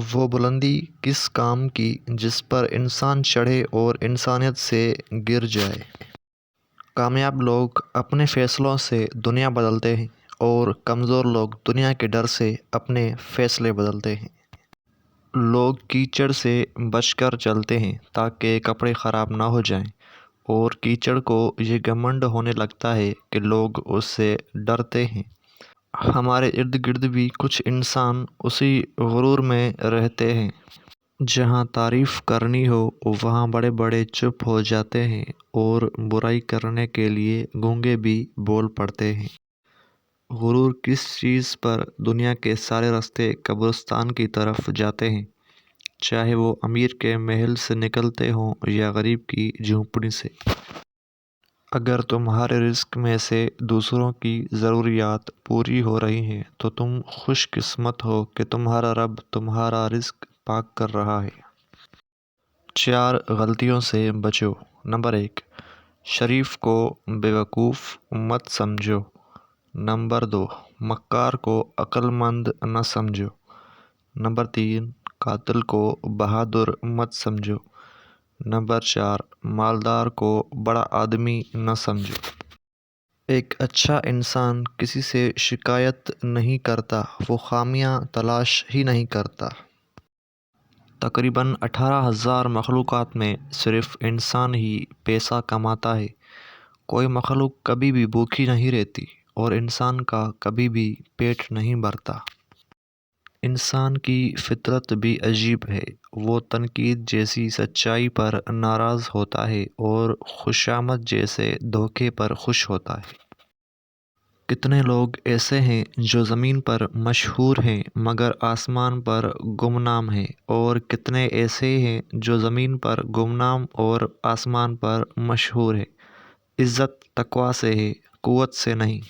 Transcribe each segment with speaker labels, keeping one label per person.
Speaker 1: وہ بلندی کس کام کی جس پر انسان چڑھے اور انسانیت سے گر جائے۔ کامیاب لوگ اپنے فیصلوں سے دنیا بدلتے ہیں اور کمزور لوگ دنیا کے ڈر سے اپنے فیصلے بدلتے ہیں۔ لوگ کیچڑ سے بچ کر چلتے ہیں تاکہ کپڑے خراب نہ ہو جائیں، اور کیچڑ کو یہ گھمنڈ ہونے لگتا ہے کہ لوگ اس سے ڈرتے ہیں۔ ہمارے ارد گرد بھی کچھ انسان اسی غرور میں رہتے ہیں۔ جہاں تعریف کرنی ہو وہاں بڑے بڑے چپ ہو جاتے ہیں اور برائی کرنے کے لیے گونگے بھی بول پڑتے ہیں۔ غرور کس چیز پر دنیا کے سارے راستے قبرستان کی طرف جاتے ہیں، چاہے وہ امیر کے محل سے نکلتے ہوں یا غریب کی جھونپڑی سے۔ اگر تمہارے رزق میں سے دوسروں کی ضروریات پوری ہو رہی ہیں تو تم خوش قسمت ہو کہ تمہارا رب تمہارا رزق پاک کر رہا ہے۔ 4 غلطیوں سے بچو۔ نمبر 1، شریف کو بیوقوف مت سمجھو۔ نمبر 2، مکار کو عقل مند نہ سمجھو۔ نمبر 3، قاتل کو بہادر مت سمجھو۔ نمبر 4، مالدار کو بڑا آدمی نہ سمجھو۔ ایک اچھا انسان کسی سے شکایت نہیں کرتا، وہ خامیاں تلاش ہی نہیں کرتا۔ تقریباً 18,000 مخلوقات میں صرف انسان ہی پیسہ کماتا ہے۔ کوئی مخلوق کبھی بھی بھوکی نہیں رہتی اور انسان کا کبھی بھی پیٹ نہیں بھرتا۔ انسان کی فطرت بھی عجیب ہے، وہ تنقید جیسی سچائی پر ناراض ہوتا ہے اور خوشامد جیسے دھوکے پر خوش ہوتا ہے۔ کتنے لوگ ایسے ہیں جو زمین پر مشہور ہیں مگر آسمان پر گمنام ہیں، اور کتنے ایسے ہیں جو زمین پر گمنام اور آسمان پر مشہور ہیں۔ عزت تقویٰ سے ہے، قوت سے نہیں۔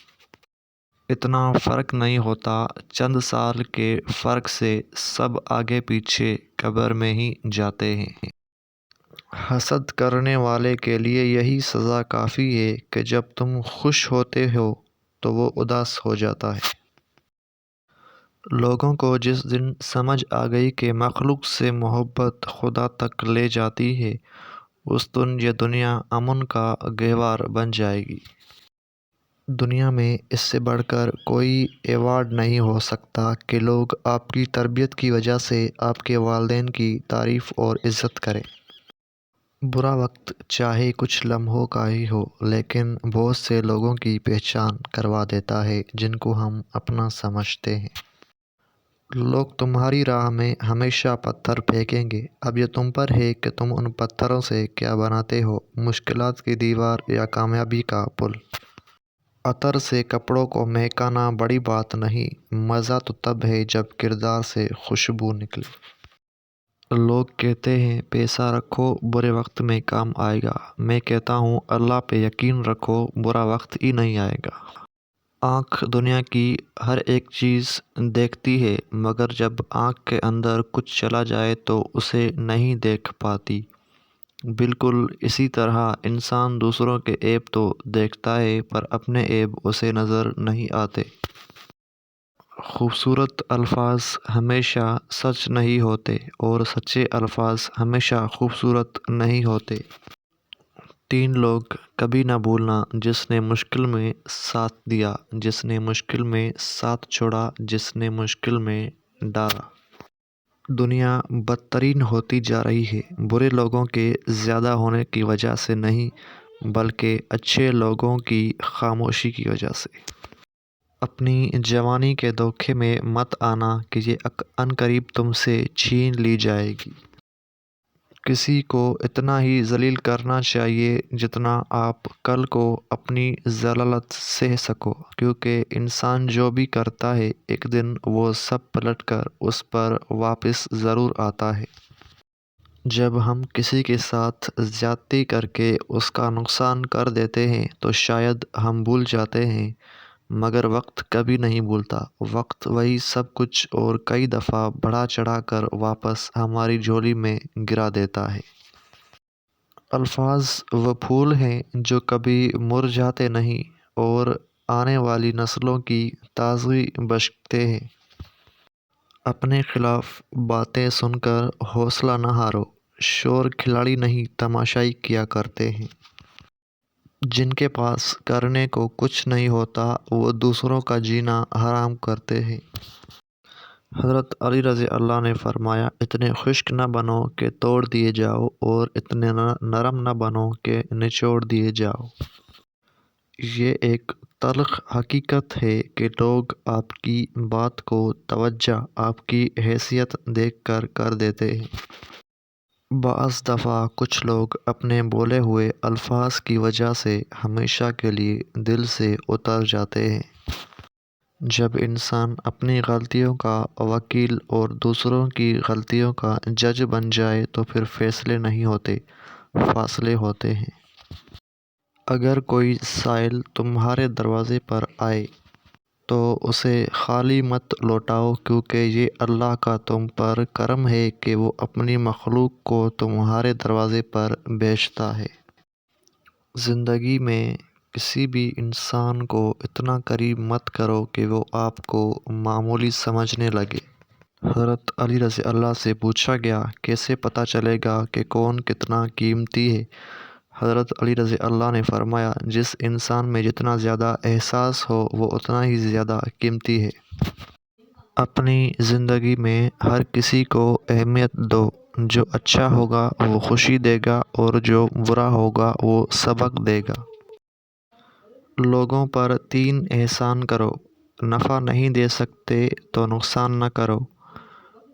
Speaker 1: اتنا فرق نہیں ہوتا، چند سال کے فرق سے سب آگے پیچھے قبر میں ہی جاتے ہیں۔ حسد کرنے والے کے لیے یہی سزا کافی ہے کہ جب تم خوش ہوتے ہو تو وہ اداس ہو جاتا ہے۔ لوگوں کو جس دن سمجھ آ گئی کہ مخلوق سے محبت خدا تک لے جاتی ہے، اس دن یہ دنیا امن کا گہوار بن جائے گی۔ دنیا میں اس سے بڑھ کر کوئی ایوارڈ نہیں ہو سکتا کہ لوگ آپ کی تربیت کی وجہ سے آپ کے والدین کی تعریف اور عزت کریں۔ برا وقت چاہے کچھ لمحوں کا ہی ہو لیکن بہت سے لوگوں کی پہچان کروا دیتا ہے جن کو ہم اپنا سمجھتے ہیں۔ لوگ تمہاری راہ میں ہمیشہ پتھر پھینکیں گے، اب یہ تم پر ہے کہ تم ان پتھروں سے کیا بناتے ہو، مشکلات کی دیوار یا کامیابی کا پل۔ عطر سے کپڑوں کو مہکانا بڑی بات نہیں، مزہ تو تب ہے جب کردار سے خوشبو نکلے۔ لوگ کہتے ہیں پیسہ رکھو برے وقت میں کام آئے گا، میں کہتا ہوں اللہ پہ یقین رکھو برا وقت ہی نہیں آئے گا۔ آنکھ دنیا کی ہر ایک چیز دیکھتی ہے مگر جب آنکھ کے اندر کچھ چلا جائے تو اسے نہیں دیکھ پاتی۔ بالکل اسی طرح انسان دوسروں کے عیب تو دیکھتا ہے پر اپنے عیب اسے نظر نہیں آتے۔ خوبصورت الفاظ ہمیشہ سچ نہیں ہوتے اور سچے الفاظ ہمیشہ خوبصورت نہیں ہوتے۔ 3 لوگ کبھی نہ بھولنا، جس نے مشکل میں ساتھ دیا، جس نے مشکل میں ساتھ چھوڑا، جس نے مشکل میں ڈرا۔ دنیا بدترین ہوتی جا رہی ہے، برے لوگوں کے زیادہ ہونے کی وجہ سے نہیں بلکہ اچھے لوگوں کی خاموشی کی وجہ سے۔ اپنی جوانی کے دھوکے میں مت آنا کہ یہ عنقریب تم سے چھین لی جائے گی۔ کسی کو اتنا ہی ذلیل کرنا چاہیے جتنا آپ کل کو اپنی ذلت سہ سکو، کیونکہ انسان جو بھی کرتا ہے ایک دن وہ سب پلٹ کر اس پر واپس ضرور آتا ہے۔ جب ہم کسی کے ساتھ زیادتی کر کے اس کا نقصان کر دیتے ہیں تو شاید ہم بھول جاتے ہیں، مگر وقت کبھی نہیں بھولتا۔ وقت وہی سب کچھ اور کئی دفعہ بڑھا چڑھا کر واپس ہماری جھولی میں گرا دیتا ہے۔ الفاظ وہ پھول ہیں جو کبھی مرجھاتے نہیں اور آنے والی نسلوں کی تازگی بخشتے ہیں۔ اپنے خلاف باتیں سن کر حوصلہ نہ ہارو، شور کھلاڑی نہیں تماشائی کیا کرتے ہیں۔ جن کے پاس کرنے کو کچھ نہیں ہوتا وہ دوسروں کا جینا حرام کرتے ہیں۔ حضرت علی رضی اللہ نے فرمایا، اتنے خشک نہ بنو کہ توڑ دیے جاؤ اور اتنے نرم نہ بنو کہ نچوڑ دیے جاؤ۔ یہ ایک تلخ حقیقت ہے کہ لوگ آپ کی بات کو توجہ آپ کی حیثیت دیکھ کر دیتے ہیں۔ بعض دفعہ کچھ لوگ اپنے بولے ہوئے الفاظ کی وجہ سے ہمیشہ کے لیے دل سے اتر جاتے ہیں۔ جب انسان اپنی غلطیوں کا وکیل اور دوسروں کی غلطیوں کا جج بن جائے تو پھر فیصلے نہیں ہوتے، فاصلے ہوتے ہیں۔ اگر کوئی سائل تمہارے دروازے پر آئے تو اسے خالی مت لوٹاؤ، کیونکہ یہ اللہ کا تم پر کرم ہے کہ وہ اپنی مخلوق کو تمہارے دروازے پر بھیجتا ہے۔ زندگی میں کسی بھی انسان کو اتنا قریب مت کرو کہ وہ آپ کو معمولی سمجھنے لگے۔ حضرت علی رضی اللہ سے پوچھا گیا، کیسے پتہ چلے گا کہ کون کتنا قیمتی ہے؟ حضرت علی رضی اللہ نے فرمایا، جس انسان میں جتنا زیادہ احساس ہو وہ اتنا ہی زیادہ قیمتی ہے۔ اپنی زندگی میں ہر کسی کو اہمیت دو، جو اچھا ہوگا وہ خوشی دے گا اور جو برا ہوگا وہ سبق دے گا۔ لوگوں پر 3 احسان کرو، نفع نہیں دے سکتے تو نقصان نہ کرو،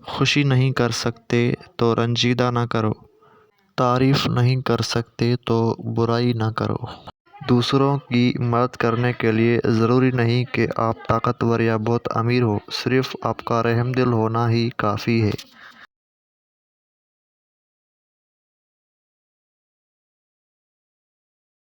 Speaker 1: خوشی نہیں کر سکتے تو رنجیدہ نہ کرو، تعریف نہیں کر سکتے تو برائی نہ کرو۔ دوسروں کی مدد کرنے کے لیے ضروری نہیں کہ آپ طاقتور یا بہت امیر ہو، صرف آپ کا رحم دل ہونا ہی کافی ہے۔